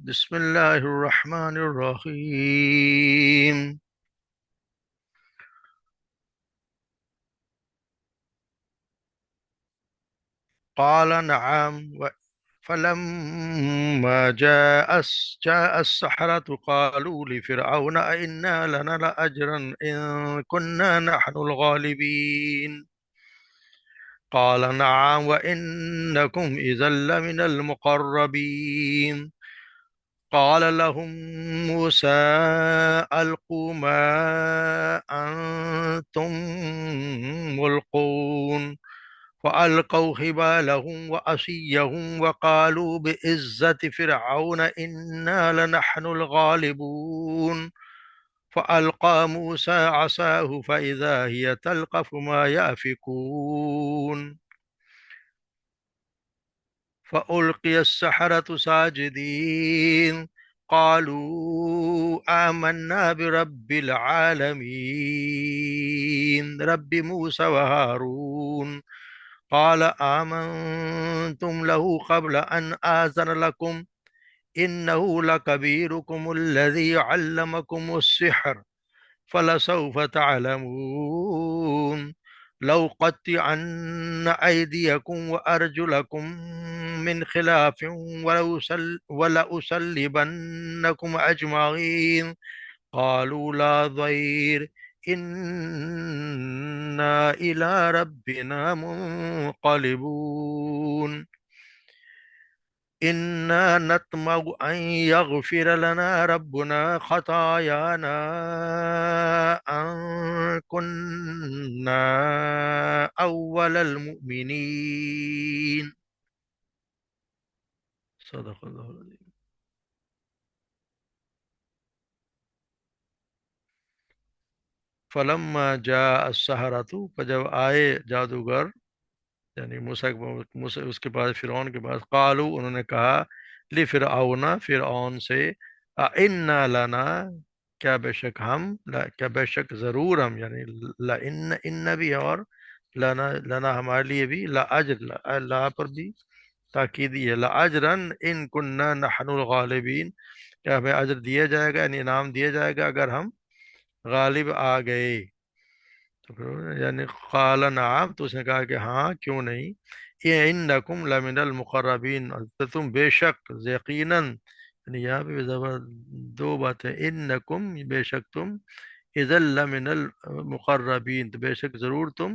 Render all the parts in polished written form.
بسم الله الرحمن الرحيم. قال نعم. فلما جاء السحرة قالوا لفرعون أئنا لنا لأجرا إن كنا نحن الغالبين. قال نعم وإنكم إذا لمن المقربين. قال لهم موسى ألقوا ما أنتم ملقون. فألقوا حبالهم وعصيهم وقالوا بعزة فرعون إنا لنحن الغالبون. فألقى موسى عصاه فإذا هي تلقف ما يأفكون. فألقي السحرة ساجدين قالوا آمنا برب العالمين رب موسى وهارون. قال آمنتم له قبل أن آذن لكم إنه لكبيركم الذي علمكم السحر فلسوف تعلمون لو قطعن أيديكم وأرجلكم من خلاف ولأصلبنكم أجمعين. قالوا لا ضير إنا إلى ربنا منقلبون. إنا نطمع أن يغفر لنا ربنا خطايانا أن كنا أول المؤمنين. صدق الله العظيم. فلما جاء السحرة جب آئے جادوگر یعنی موسیٰ اس کے پاس فرعون کے پاس قالو انہوں نے کہا لفرعون فرعون سے اِنَّا لنا کیا بے شک ہم کیا بے شک ضرور ہم یعنی ان بھی اور لنا ہمارے لیے بھی لاجر لا پر بھی تاکیدی ہے لاجرن ان کننا نحن الغالبین کیا ہمیں اجر دیا جائے گا یعنی انعام دیا جائے گا اگر ہم غالب آ گئے تو پھر یعنی قال نعم تو اس نے کہا کہ ہاں کیوں نہیں یہ انکم لمن المقربین تو تم بے شک یقیناً یعنی یہاں پہ بھی دو باتیں انکم بے شک تم اذا لمن المقربین تو بے شک ضرور تم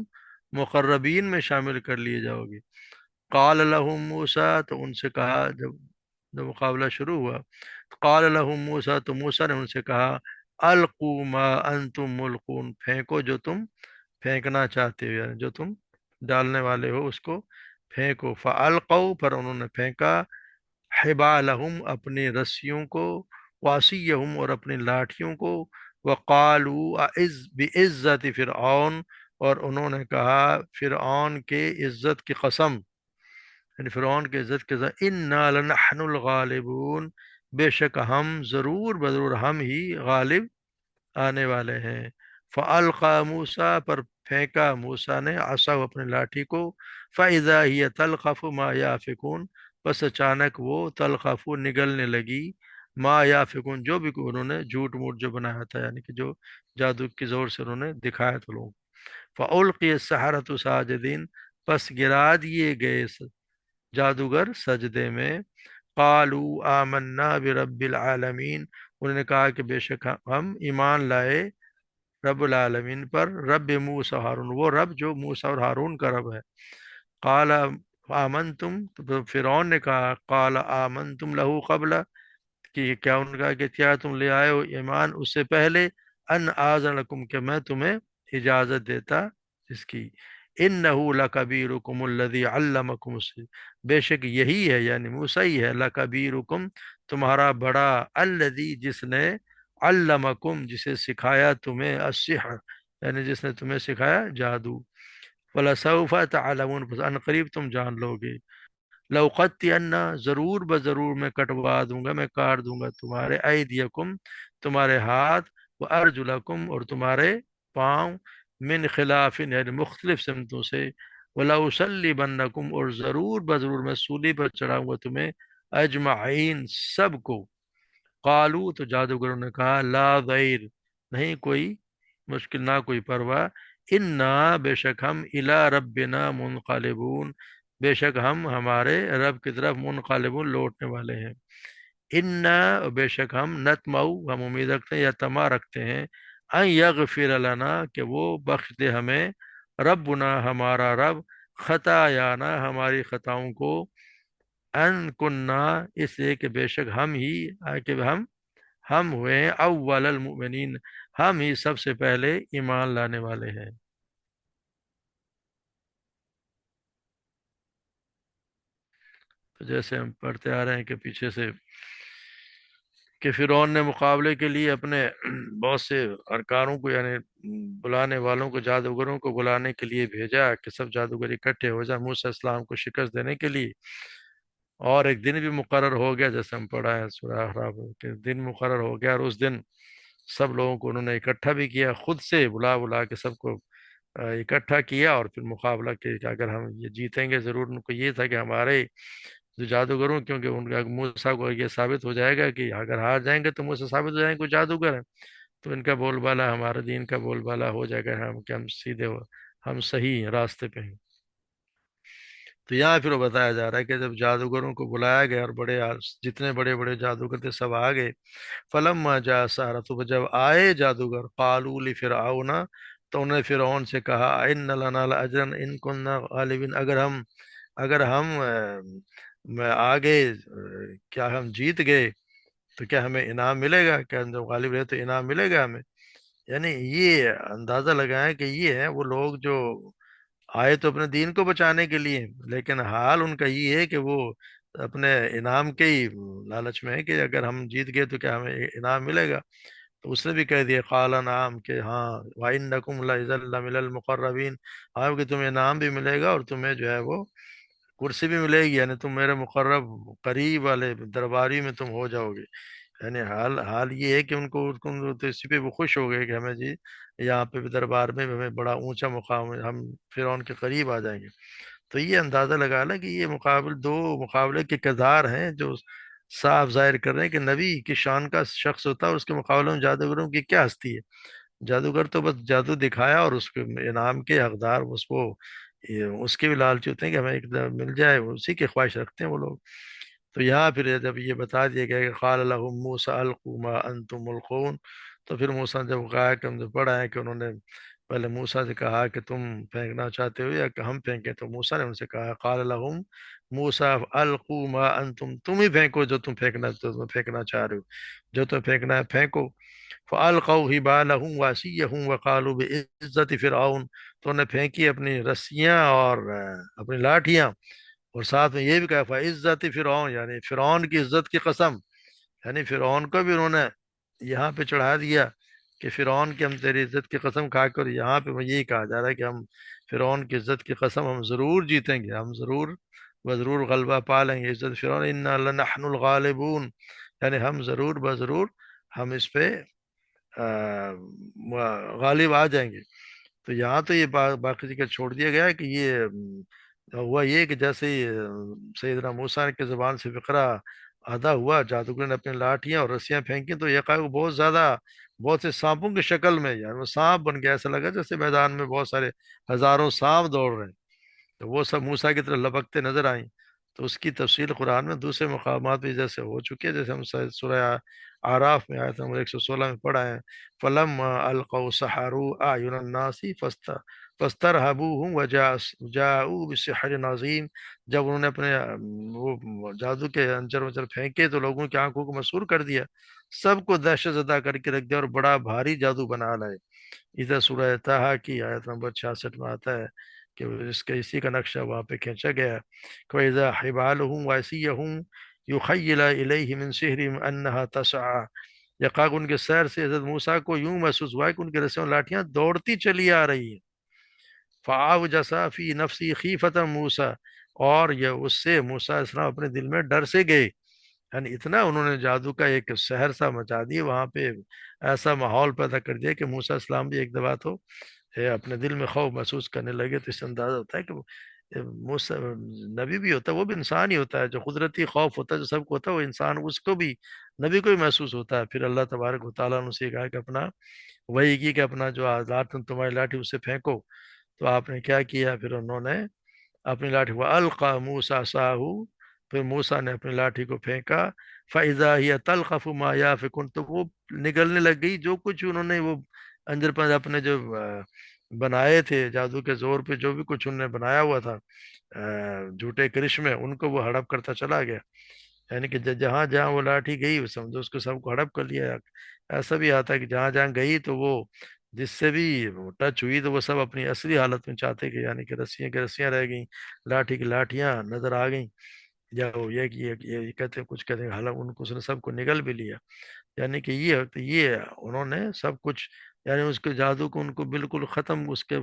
مقربین میں شامل کر لیے جاؤ گے. قال لهم موسیٰ تو ان سے کہا جب مقابلہ شروع ہوا قال لهم موسیٰ تو موسیٰ نے ان سے کہا القوا ما انتم ملقون پھینکو جو تم پھینکنا چاہتے ہو یعنی جو تم ڈالنے والے ہو اس کو پھینکو. فالقوا پر انہوں نے پھینکا حبالہم اپنی رسیوں کو واسیہم اور اپنی لاٹھیوں کو وقالوا بعزت فرعون اور انہوں نے کہا فرعون کے عزت کی قسم یعنی فرعون کے عزت کے ساتھ انا لنحن الغالبون بے شک ہم ضرور بضرور ہم ہی غالب آنے والے ہیں. فالقى موسیٰ پر پھینکا موسیٰ نے عصا اپنے لاٹھی کو فاذا هي تلقف ما يافكون بس اچانک وہ تلقف نگلنے لگی ما یافکون جو بھی انہوں نے جھوٹ موٹ جو بنایا تھا یعنی کہ جو جادو کے زور سے انہوں نے دکھایا تھا لوگ. فألقي السحرة ساجدين پس گرا دیے گئے جادوگر سجدے میں. قالوا آمنا برب العالمین انہوں نے کہا کہ بے شک ہم ایمان لائے رب العالمین پر رب موسیٰ ہارون وہ رب جو موسیٰ اور ہارون کا رب ہے. قال آمنتم تو فرعون نے کہا قال آمنتم لہو قبل کہ کیا ان کا کہ کیا تم لے آئے ہو ایمان اس سے پہلے ان آذن لکم کہ میں تمہیں اجازت دیتا اس کی. انہو لکبیرکم الذی علمکم بے شک یہی ہے یعنی موسیٰ ہی ہے لکبیرکم تمہارا بڑا الذی جس نے علمکم جسے سکھایا تمہیں السحر یعنی جس نے تمہیں سکھایا جادو. وَلَسَوْفَ تَعْلَمُونَ پس ان قریب تم جان لو گے. لَوْقَتِّئَنَّ ضرور بضرور میں کٹوا دوں گا میں کاٹ دوں گا تمہارے ایدیکم تمہارے ہاتھ وَأَرْجُلَكُمْ اور تمہارے پاؤں من خلاف یعنی مختلف سمتوں سے وَلَأُصَلِّبَنَّكُمْ اور ضرور بضرور میں سولی پر چڑھاؤں گا تمہیں اجمعین سب کو قالو تو جادوگروں نے کہا لا ضیر، نہیں کوئی مشکل نہ کوئی پرواہ، انا بے شک ہم الی ربنا منقلبون، بے شک ہم ہمارے رب کی طرف منقلبون لوٹنے والے ہیں، انا بے شک ہم نتمعو ہم امید رکھتے ہیں یا تما رکھتے ہیں، ان یغفر لنا کہ وہ بخش دے ہمیں، ربنا ہمارا رب، خطایانا ہماری خطاؤں کو، ان کننا اس لیے کہ بے شک ہم ہی کہ ہم ہوئے ہیں اول المؤمنین، ہم ہی سب سے پہلے ایمان لانے والے ہیں۔ تو جیسے ہم پڑھتے آ رہے ہیں کہ پیچھے سے کہ فرعون نے مقابلے کے لیے اپنے بہت سے ارکانوں کو یعنی بلانے والوں کو، جادوگروں کو بلانے کے لیے بھیجا کہ سب جادوگر اکٹھے ہو جائیں موسیٰ علیہ السلام کو شکست دینے کے لیے، اور ایک دن بھی مقرر ہو گیا جیسے ہم پڑھا ہے سورہ احقاف میں کہ دن مقرر ہو گیا، اور اس دن سب لوگوں کو انہوں نے اکٹھا بھی کیا، خود سے بلا بلا کے سب کو اکٹھا کیا، اور پھر مقابلہ کیا کہ اگر ہم یہ جیتیں گے ضرور، ان کو یہ تھا کہ ہمارے جو جادوگروں، کیونکہ ان کا موسیٰ کو یہ ثابت ہو جائے گا کہ اگر ہار جائیں گے تو موسیٰ ثابت ہو جائیں گے کوئی جادوگر ہے، تو ان کا بول بالا ہمارے دین کا بول بالا ہو جائے گا، ہم کہ ہم سیدھے ہم صحیح راستے پہ ہیں۔ تو یہاں پھر وہ بتایا جا رہا ہے کہ جب جادوگروں کو بلایا گیا اور جتنے بڑے بڑے جادوگر تھے سب آ گئے، فلما جاء السحرۃ، تو جب آئے جادوگر، قالوا لفرعون، تو انہوں نے فرعون سے کہا ان لنا لاجرا ان کننا غالبین، اگر ہم میں آگے کیا ہم جیت گئے تو کیا ہمیں انعام ملے گا، کیا ہم جب غالب رہے تو انعام ملے گا ہمیں؟ یعنی یہ اندازہ لگائیں کہ یہ ہیں وہ لوگ جو آئے تو اپنے دین کو بچانے کے لیے، لیکن حال ان کا یہ ہے کہ وہ اپنے انعام کے ہی لالچ میں ہے کہ اگر ہم جیت گئے تو کیا ہمیں انعام ملے گا؟ تو اس نے بھی کہہ دیا قال نعم کہ ہاں، وَإِنَّكُمْ لَإِذًا لَمِنَ الْمُقَرَّبِينَ، ہاں کہ تمہیں انعام بھی ملے گا اور تمہیں جو ہے وہ کرسی بھی ملے گی، یعنی تم میرے مقرب قریب والے درباری میں تم ہو جاؤ گے۔ یعنی حال یہ ہے کہ ان کو تو اسی پہ وہ خوش ہو گئے کہ ہمیں جی یہاں پہ بھی دربار میں بھی ہمیں بڑا اونچا مقام ہے، ہم فرعون کے قریب آ جائیں گے۔ تو یہ اندازہ لگا لیں کہ یہ دو مقابلے کے کردار ہیں جو صاف ظاہر کر رہے ہیں کہ نبی کی شان کا شخص ہوتا ہے، اس کے مقابلے میں جادوگروں کی کیا ہستی ہے؟ جادوگر تو بس جادو دکھایا اور اس کے انعام کے حقدار اس کے بھی لالچ ہوتے ہیں کہ ہمیں ایک دم مل جائے، اسی کی خواہش رکھتے ہیں وہ لوگ۔ تو یہاں پھر جب یہ بتا دیا گیا کہ قال لهم موسیٰ القوا ما انتم ملقون، تو پھر موسیٰ نے جب کہا کہ ہم جو پڑھا ہے کہ انہوں نے پہلے موسیٰ سے کہا کہ تم پھینکنا چاہتے ہو یا کہ ہم پھینکیں، تو موسیٰ نے ان سے کہا قال لهم موسیٰ القوا ما انتم، تم ہی پھینکو جو تم پھینکنا چاہ رہے ہو، جو تم پھینکنا ہے پھینکو۔ فَأَلْقَوْا حِبَالَهُمْ وَعِصِيَّهُمْ وَقَالُوا بِعِزَّةِ فِرْعَوْنَ، تو انہوں نے پھینکی اپنی رسیاں اور اپنی لاٹھیاں، اور ساتھ میں یہ بھی کہا فَعِزَّةِ فِرْعَوْنَ، یعنی فرعون کی عزت کی قسم، یعنی فرعون کو بھی انہوں نے یہاں پہ چڑھا دیا کہ فرعون کی ہم تیری عزت کی قسم کھا کر، یہاں پہ یہی کہا جا رہا ہے کہ ہم فرعون کی عزت کی قسم ہم ضرور جیتیں گے، ہم ضرور غلبہ پا لیں گے عزت فرعون، اِنَّا لَنَحْنُ الْغَالِبُونَ، یعنی ہم ضرور بضرور ہم اس پہ غالب آ جائیں گے۔ تو یہاں تو یہ باقی ذکر چھوڑ دیا گیا ہے کہ یہ ہوا یہ کہ جیسے ہی سیدنا موسیٰ کے زبان سے فقرہ ادا ہوا، جادوگر نے اپنی لاٹھیاں اور رسیاں پھینکی تو یہ بہت سے سانپوں کی شکل میں، یعنی وہ سانپ بن گیا، ایسا لگا جیسے میدان میں بہت سارے ہزاروں سانپ دوڑ رہے ہیں، تو وہ سب موسیٰ کی طرف لپکتے نظر آئیں۔ تو اس کی تفصیل قرآن میں دوسرے مقامات بھی جیسے ہو چکی ہے، جیسے ہم سورہ آراف میں آیت نمبر 116 میں پڑھا ہے فَلَمَّا أَلْقَوْا سَحَرُوا أَعْيُنَ النَّاسِ فَاسْتَرْهَبُوهُمْ وَجَاءُوا بِسِحْرٍ عَظِيمٍ، جب انہوں نے اپنے وہ جادو کے انچر ونچر پھینکے تو لوگوں کی آنکھوں کو مسحور کر دیا، سب کو دہشت زدہ کر کے رکھ دیا اور بڑا بھاری جادو بنا لائے۔ ادھر سورہ طٰہٰ کی آیت نمبر 66 میں آتا ہے کہ اسی کا نقشہ وہاں پہ کھینچا گیا ہے کہ وَإِذَا حِبَالُهُمْ وَعِصِيَّهُمْ يُخَيِّلَ إِلَيْهِ مِنْ سِحْرِهِمْ أَنَّهَا تَسْعَىٰ، یقاق ان کے سیر سے حضرت موسیٰ کو یوں محسوس ہوا ہے کہ ان کے رسیاں لاٹھیاں دوڑتی چلی آ رہی ہیں۔ فَأَوْجَسَ فِي نَفْسِهِ خِیفَةً موسیٰ، اور یہ اس سے موسیٰ علیہ السلام اپنے دل میں ڈر سے گئے، یعنی اتنا انہوں نے جادو کا ایک سحر سا مچا دیا وہاں پہ، ایسا ماحول پیدا کر دیا کہ موسیٰ علیہ السلام بھی ایک دفعہ تو اپنے دل میں خوف محسوس کرنے لگے۔ تو اس سے اندازہ ہوتا ہے کہ موسیٰ نبی بھی ہوتا ہے، وہ بھی انسان ہی ہوتا ہے، جو قدرتی خوف ہوتا ہے جو سب کو ہوتا ہے وہ انسان اس کو بھی، نبی کو بھی محسوس ہوتا ہے۔ پھر اللہ تبارک و تعالیٰ نے اسے کہا کہ اپنا وہی کی کہ اپنا جو آزاد تمہاری لاٹھی اسے پھینکو۔ تو آپ نے کیا کیا؟ پھر انہوں نے اپنی لاٹھی کو القا موسیٰ ساہو، پھر موسیٰ نے اپنی لاٹھی کو پھینکا، فَإِذَا هِيَ تَلْقَفُ مَا يَأْفِكُونَ، تو وہ نگلنے لگ گئی جو کچھ انہوں نے وہ اندر پر اپنے جو بنائے تھے جادو کے زور پہ، جو بھی کچھ انہوں نے بنایا ہوا تھا جھوٹے کرشمے، ان کو وہ ہڑپ کرتا چلا گیا۔ یعنی کہ جہاں جہاں وہ لاٹھی گئی وہ سمجھو اس کو سب کو ہڑپ کر لیا۔ ایسا بھی آتا ہے کہ جہاں جہاں گئی تو وہ جس سے بھی ٹچ ہوئی تو وہ سب اپنی اصلی حالت میں چاہتے کہ، یعنی کہ رسیاں کی رسیاں رہ گئیں، لاٹھی کی لاٹھیاں نظر آ گئیں، یا وہ یہ کہتے ہیں، کچھ کہتے ہیں حالانکہ ان کو اس نے سب کو نگل بھی لیا۔ یعنی کہ یہ انہوں نے سب کچھ، یعنی اس کے جادو کو ان کو بالکل ختم، اس کے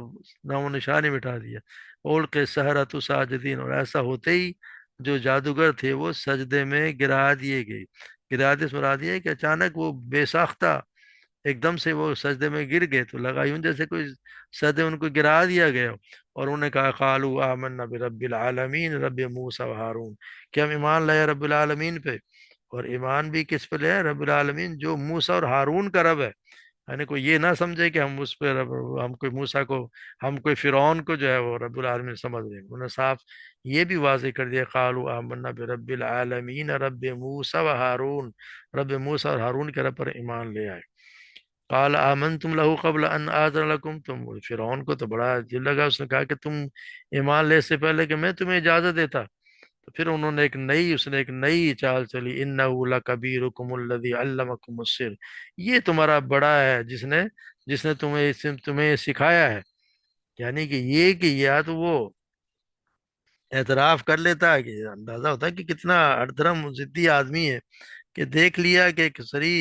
نام و نشان ہی مٹا دیا۔ اول کے سحرۃ ساجدین، اور ایسا ہوتے ہی جو جادوگر تھے وہ سجدے میں گرا دیے گئے۔ گرا دے مراد یہ ہے کہ اچانک وہ بے ساختہ ایک دم سے وہ سجدے میں گر گئے، تو لگا یوں جیسے کوئی سجدے میں ان کو گرا دیا گیا۔ اور انہوں نے کہا قالوا آمنا برب العالمین رب موسیٰ و ہارون، کہ ہم ایمان لائے رب العالمین پہ، اور ایمان بھی کس پہ لے؟ رب العالمین جو موسیٰ اور ہارون کا رب ہے۔ یعنی کوئی یہ نہ سمجھے کہ ہم اس پہ ہم کوئی موسیٰ کو، ہم کوئی فرعون کو جو ہے وہ رب العالمین سمجھ رہے ہیں۔ انہوں نے صاف یہ بھی واضح کر دیا قالوا آمنا برب العالمین رب موسیٰ و ہارون، رب موسیٰ اور ہارون کے رب پر ایمان لے آئے۔ قال آمنتم له قبل ان آذن لكم، تم فرعون کو تو بڑا دل لگا، اس نے کہا کہ تم ایمان لے سے پہلے کہ میں تمہیں اجازت دیتا۔ تو پھر انہوں نے اس نے ایک نئی چال چلی، انه لکبیرکم الذی علمکم السحر، یہ تمہارا بڑا ہے جس نے تمہیں سکھایا ہے۔ یعنی کہ یا تو وہ اعتراف کر لیتا ہے، کہ اندازہ ہوتا ہے کہ کتنا اڑدھرم ضدی آدمی ہے، کہ دیکھ لیا کہ ایک سری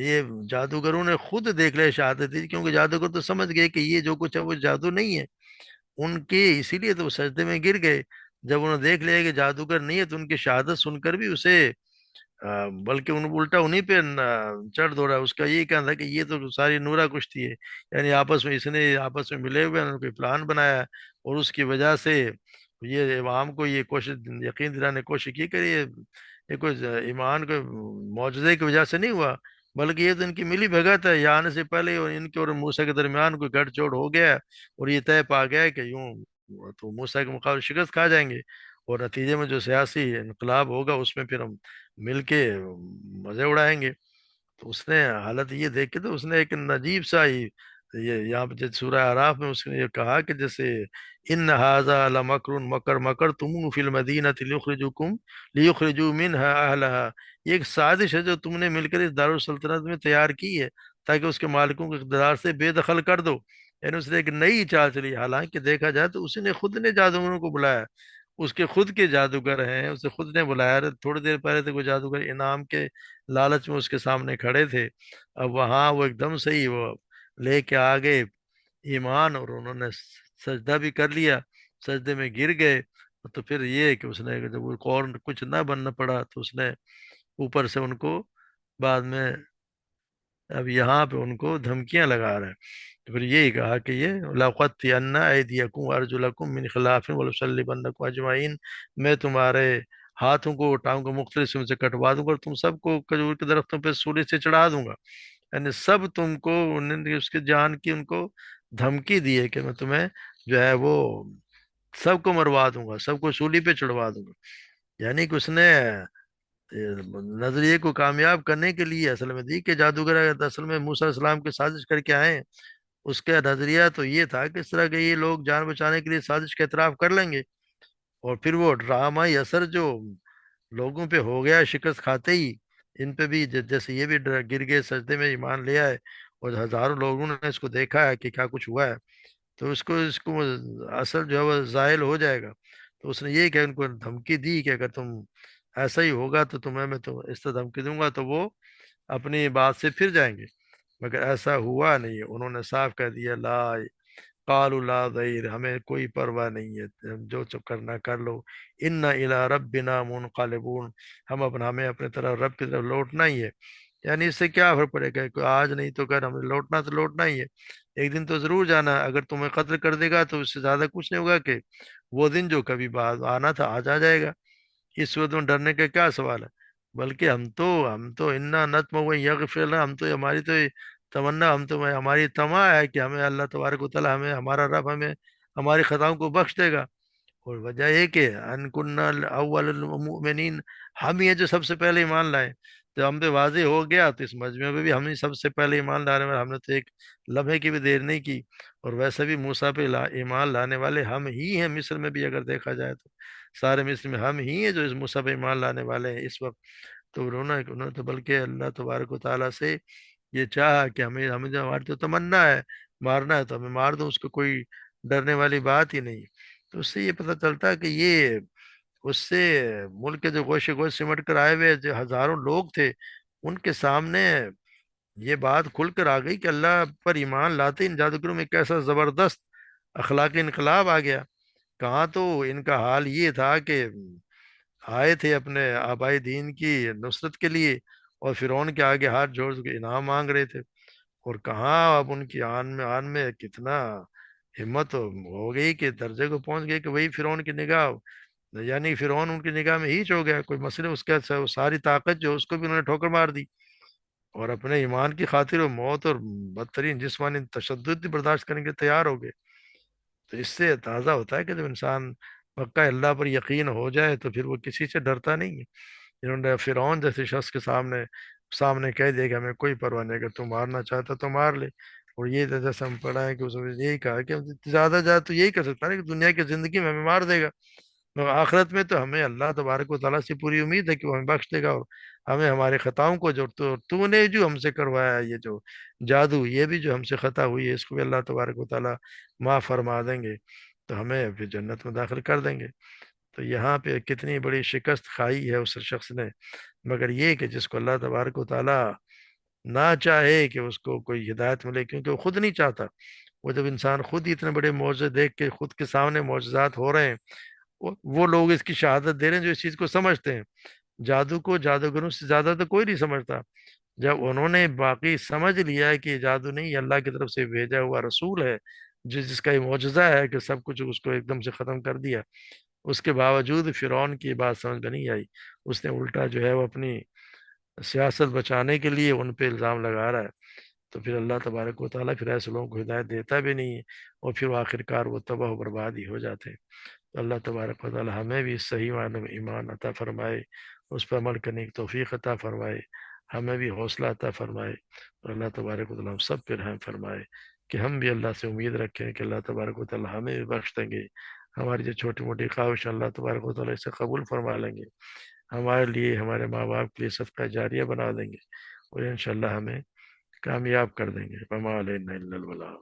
یہ جادوگروں نے خود دیکھ لیا شہادت دی، کیونکہ جادوگر تو سمجھ گئے کہ یہ جو کچھ ہے وہ جادو نہیں ہے ان کے، اسی لیے تو وہ سجدے میں گر گئے۔ جب انہوں نے دیکھ لیا کہ جادوگر نہیں ہے تو ان کی شہادت سن کر بھی اسے بلکہ الٹا انہیں پہ چڑھ دوڑا۔ اس کا یہ کہنا تھا کہ یہ تو ساری نورا کشتی ہے، یعنی آپس میں اس نے آپس میں ملے ہوئے انہوں نے کوئی پلان بنایا ہے، اور اس کی وجہ سے یہ عوام کو یہ کوشش یقین دلانے کی کوشش کی کہ یہ کوئی ایمان کو معجزے کی وجہ سے نہیں ہوا، بلکہ یہ تو ان کی ملی بھگت ہے، یہ آنے سے پہلے اور ان کے اور موسیٰ کے درمیان کوئی گٹھ جوڑ ہو گیا ہے، اور یہ طے پا گیا ہے کہ یوں تو موسیٰ کے مقابلے شکست کھا جائیں گے، اور نتیجے میں جو سیاسی انقلاب ہوگا اس میں پھر ہم مل کے مزے اڑائیں گے۔ تو اس نے حالت یہ دیکھ کے تو اس نے ایک نجیب سا یہ یہاں پہ جیسے سورہ اعراف میں اس نے یہ کہا کہ جیسے ان ھذا لمکر مکرتموہ فی المدینہ لیخرجوا منها اہلها، یہ ایک سازش ہے جو تم نے مل کر اس دارالسلطنت میں تیار کی ہے تاکہ اس کے مالکوں کو اقتدار سے بے دخل کر دو۔ یعنی اس نے ایک نئی چال چلی، حالانکہ دیکھا جائے تو اسی نے خود نے جادوگروں کو بلایا، اس کے خود کے جادوگر ہیں، اسے خود نے بلایا۔ تھوڑی دیر پہلے تک وہ جادوگر انعام کے لالچ میں اس کے سامنے کھڑے تھے، اب وہاں وہ ایک دم سے ہی وہ لے کے آ گئے ایمان، اور انہوں نے سجدہ بھی کر لیا، سجدے میں گر گئے۔ تو پھر یہ کہ اس نے جب اور کچھ نہ بننا پڑا تو اس نے اوپر سے ان کو بعد میں اب یہاں پہ ان کو دھمکیاں لگا رہے ہیں۔ تو پھر یہی کہا کہ یہ لَأُقَطِّعَنَّ أَيْدِيَكُمْ وَأَرْجُلَكُمْ مِنْ خِلَافٍ وَلَأُصَلِّبَنَّكُمْ أَجْمَعِينَ، میں تمہارے ہاتھوں کو ٹانگوں کو مختلف سے کٹوا دوں گا، اور تم سب کو کھجور کے درختوں پہ سولی سے چڑھا دوں گا۔ یعنی سب تم کو، انہوں نے اس کی جان کی ان کو دھمکی دی ہے کہ میں تمہیں جو ہے وہ سب کو مروا دوں گا، سب کو سولی پہ چڑھوا دوں گا۔ یعنی کہ اس نے نظریے کو کامیاب کرنے کے لیے اصل میں دی کہ جادوگر اصل میں موسیٰ علیہ السلام کی سازش کر کے آئے ہیں، اس کا نظریہ تو یہ تھا کہ اس طرح کے یہ لوگ جان بچانے کے لیے سازش کا اعتراف کر لیں گے، اور پھر وہ ڈرامائی اثر جو لوگوں پہ ہو گیا شکست کھاتے ہی، ان پہ بھی جیسے یہ بھی گر گئے سجدے میں ایمان لے آئے، اور ہزاروں لوگوں نے اس کو دیکھا ہے کہ کیا کچھ ہوا ہے، تو اس کو اثر جو ہے وہ زائل ہو جائے گا۔ تو اس نے یہ کہ ان کو دھمکی دی کہ اگر تم ایسا ہی ہوگا تو تمہیں میں تو اس طرح دھمکی دوں گا تو وہ اپنی بات سے پھر جائیں گے، مگر ایسا ہوا نہیں، انہوں نے صاف کہہ دیا قالوا لا ضیر، ہمیں کوئی پرواہ نہیں ہے، ہم جو چپ کرنا کر لو، انا الی ربنا منقلبون، ہمیں اپنے طرف رب کی طرف لوٹنا ہی ہے۔ یعنی اس سے کیا فرق پڑے گا کہ آج نہیں تو کل ہمیں لوٹنا تو لوٹنا ہی ہے، ایک دن تو ضرور جانا ہے۔ اگر تمہیں قتل کر دے گا تو اس سے زیادہ کچھ نہیں ہوگا کہ وہ دن جو کبھی بعد آنا تھا آج آ جائے گا، اس صورت میں ڈرنے کا کیا سوال ہے؟ بلکہ ہم تو انا نتم و یغفر لنا، ہم تو ہماری تو تمنا، ہم تو ہماری طمع ہے کہ ہمیں اللہ تبارک و تعالیٰ، ہمیں ہمارا رب ہمیں ہماری خطاؤں کو بخش دے گا۔ اور وجہ یہ کہ ان کننا اول المؤمنین، ہم ہی ہیں جو سب سے پہلے ایمان لائے، تو ہم پہ واضح ہو گیا تو اس مجمع میں بھی ہم ہی سب سے پہلے ایمان لانے والے، ہم نے تو ایک لمحے کی بھی دیر نہیں کی۔ اور ویسے بھی موسیٰ پہ ایمان لانے والے ہم ہی ہیں، مصر میں بھی اگر دیکھا جائے تو سارے مصر میں ہم ہی ہیں جو اس موسیٰ پہ ایمان لانے والے ہیں اس وقت۔ تو انہوں نے تو بلکہ اللہ تبارک و تعالیٰ سے یہ چاہا کہ ہمیں جو ہماری تو تمنا ہے مارنا ہے تو ہمیں مار دو، اس کو کوئی ڈرنے والی بات ہی نہیں۔ تو اس سے یہ پتہ چلتا ہے کہ یہ اس سے ملک کے جو گوشے گوشت سمٹ کر آئے ہوئے جو ہزاروں لوگ تھے، ان کے سامنے یہ بات کھل کر آ گئی کہ اللہ پر ایمان لاتے ان جادوگروں میں کیسا زبردست اخلاقی انقلاب آ گیا۔ کہاں تو ان کا حال یہ تھا کہ آئے تھے اپنے آبائی دین کی نصرت کے لیے، اور فرعون کے آگے ہاتھ جوڑ کے انعام مانگ رہے تھے، اور کہاں اب ان کی آن میں کتنا ہمت ہو گئی کہ درجے کو پہنچ گئی کہ وہی فرعون کی نگاہ، یعنی فرعون ان کی نگاہ میں ہیچ ہو گیا، کوئی مسئلہ اس کا ساری طاقت جو اس کو بھی انہوں نے ٹھوکر مار دی، اور اپنے ایمان کی خاطر وہ موت اور بدترین جسمانی تشدد بھی برداشت کرنے کے تیار ہو گئے۔ تو اس سے تازہ ہوتا ہے کہ جب انسان پکا اللہ پر یقین ہو جائے تو پھر وہ کسی سے ڈرتا نہیں ہے۔ انہوں نے فرعون جیسے شخص کے سامنے سامنے کہہ دیا کہ ہمیں کوئی پرواہ نہیں، اگر تو مارنا چاہتا تو مار لے۔ اور یہ تو جیسے ہم پڑھا ہے کہ اس نے یہی کہا کہ زیادہ زیادہ تو یہی کر سکتا ہے کہ دنیا کی زندگی میں ہمیں مار دے گا، مگر آخرت میں تو ہمیں اللہ تبارک و تعالیٰ سے پوری امید ہے کہ وہ ہمیں بخش دے گا، اور ہمیں ہمارے خطاؤں کو جو تو نے جو ہم سے کروایا ہے، یہ جو جادو، یہ بھی جو ہم سے خطا ہوئی ہے، اس کو بھی اللہ تبارک و تعالیٰ معاف فرما دیں گے، تو ہمیں پھر جنت میں داخل کر دیں گے۔ تو یہاں پہ کتنی بڑی شکست کھائی ہے اس شخص نے، مگر یہ کہ جس کو اللہ تبارک و تعالیٰ نہ چاہے کہ اس کو کوئی ہدایت ملے، کیونکہ وہ خود نہیں چاہتا، وہ جب انسان خود ہی اتنے بڑے معجزے دیکھ کے خود کے سامنے معجزات ہو رہے ہیں، وہ لوگ اس کی شہادت دے رہے ہیں جو اس چیز کو سمجھتے ہیں۔ جادو کو جادوگروں سے زیادہ تو کوئی نہیں سمجھتا، جب انہوں نے باقی سمجھ لیا ہے کہ یہ جادو نہیں، یہ اللہ کی طرف سے بھیجا ہوا رسول ہے، جس کا یہ معجزہ ہے کہ سب کچھ اس کو ایک دم سے ختم کر دیا، اس کے باوجود فرعون کی بات سمجھ میں نہیں آئی، اس نے الٹا جو ہے وہ اپنی سیاست بچانے کے لیے ان پہ الزام لگا رہا ہے۔ تو پھر اللہ تبارک و تعالیٰ پھر ایسے لوگوں کو ہدایت دیتا بھی نہیں ہے، اور پھر وہ آخر کار وہ تباہ و برباد ہی ہو جاتے ہیں۔ تو اللہ تبارک و تعالیٰ ہمیں بھی اس صحیح معنی میں ایمان عطا فرمائے، اس پر عمل کرنے کی توفیق عطا فرمائے، ہمیں بھی حوصلہ عطا فرمائے، اور اللہ تبارک و تعالیٰ ہم سب پہ رحم فرمائے کہ ہم بھی اللہ سے امید رکھیں کہ اللہ تبارک و تعالیٰ ہمیں بھی بخش دیں گے، ہماری جو چھوٹی موٹی خواہش اللہ تبارک و تعالیٰ اسے قبول فرما لیں گے، ہمارے لیے ہمارے ماں باپ کے لیے صدقہ جاریہ بنا دیں گے، اور انشاءاللہ ہمیں کامیاب کر دیں گے۔ وما علینا الا البلاغ۔